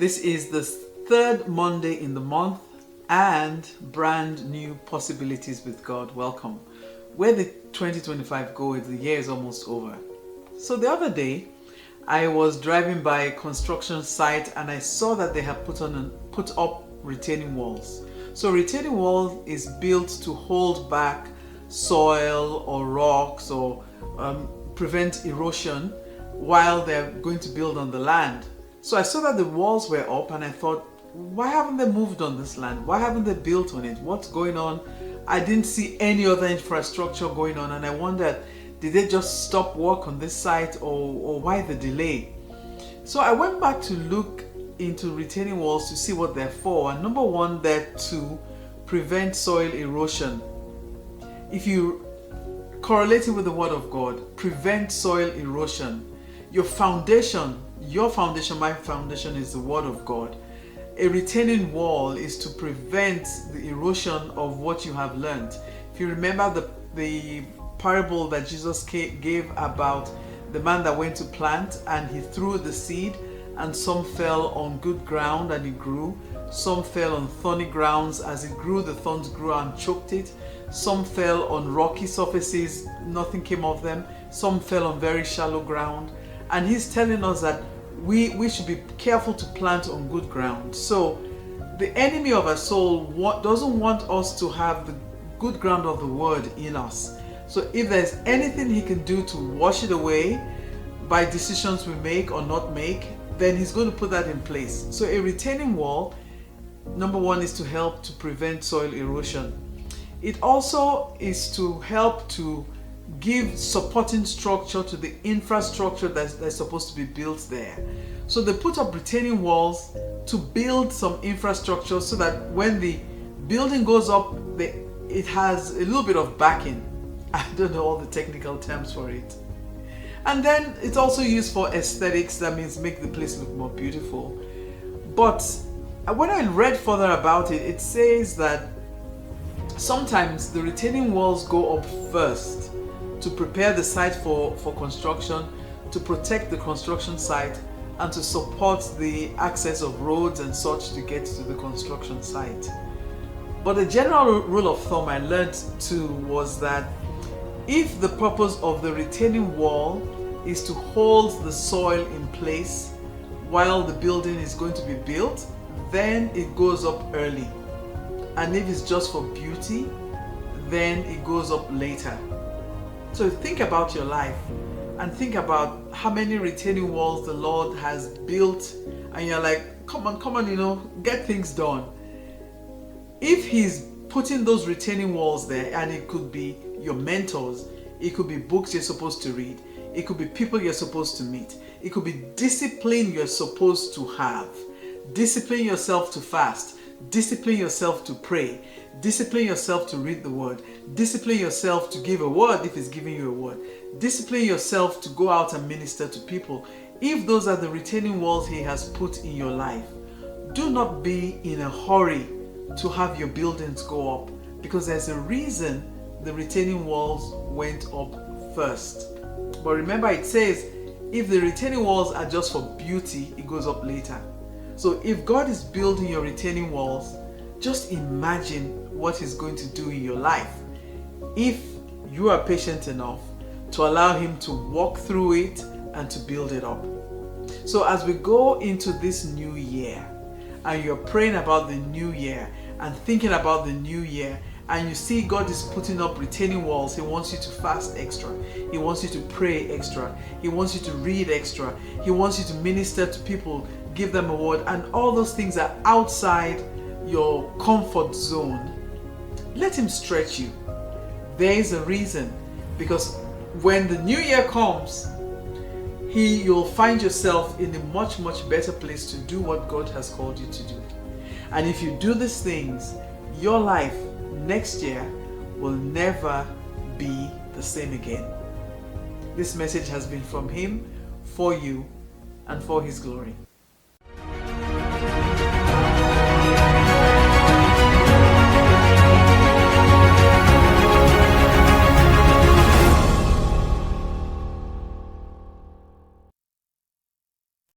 This is the third Monday in the month and brand new possibilities with God. Welcome. Where the 2025 go, the year is almost over. So the other day, I was driving by a construction site and I saw that they have put up retaining walls. So retaining wall is built to hold back soil or rocks or prevent erosion while they're going to build on the land. So I saw that the walls were up and I thought, why haven't they moved on this land? Why haven't they built on it? What's going on? I didn't see any other infrastructure going on and I wondered, did they just stop work on this site or why the delay? So I went back to look into retaining walls to see what they're for. And number one, they're to prevent soil erosion. If you correlate it with the word of God, prevent soil erosion. Your foundation, my foundation is the word of God. A retaining wall is to prevent the erosion of what you have learned. If you remember the parable that Jesus gave about the man that went to plant and he threw the seed and some fell on good ground and it grew. Some fell on thorny grounds. As it grew, the thorns grew and choked it. Some fell on rocky surfaces, nothing came of them. Some fell on very shallow ground. And he's telling us that we should be careful to plant on good ground. So the enemy of our soul doesn't want us to have the good ground of the word in us. So if there's anything he can do to wash it away by decisions we make or not make, then he's going to put that in place. So a retaining wall, number one, is to help to prevent soil erosion. It also is to help to give supporting structure to the infrastructure that's supposed to be built there. So they put up retaining walls to build some infrastructure so that when the building goes up, it has a little bit of backing. I don't know all the technical terms for it. And then it's also used for aesthetics. That means make the place look more beautiful. But when I read further about it, it says that sometimes the retaining walls go up first to prepare the site for construction, to protect the construction site, and to support the access of roads and such to get to the construction site. But the general rule of thumb I learned too was that if the purpose of the retaining wall is to hold the soil in place while the building is going to be built, then it goes up early. And if it's just for beauty, then it goes up later. So think about your life and think about how many retaining walls the Lord has built and you're like, come on, get things done. If he's putting those retaining walls there, and it could be your mentors, it could be books you're supposed to read, it could be people you're supposed to meet, it could be discipline you're supposed to have. Discipline yourself to fast, discipline yourself to pray, discipline yourself to read the word, discipline yourself to give a word if it's giving you a word, discipline yourself to go out and minister to people. If those are the retaining walls he has put in your life, do not be in a hurry to have your buildings go up, because there's a reason the retaining walls went up first. But remember, it says if the retaining walls are just for beauty, it goes up later. So if God is building your retaining walls, just imagine what he's going to do in your life if you are patient enough to allow him to walk through it and to build it up. So as we go into this new year and you're praying about the new year and thinking about the new year, and you see God is putting up retaining walls, he wants you to fast extra, he wants you to pray extra, he wants you to read extra, he wants you to minister to people, give them a word, and all those things are outside your comfort zone. Let him stretch you. There is a reason, because when the new year comes, you'll find yourself in a much better place to do what God has called you to do. And if you do these things, your life next year will never be the same again. This message has been from him, for you, and for his glory.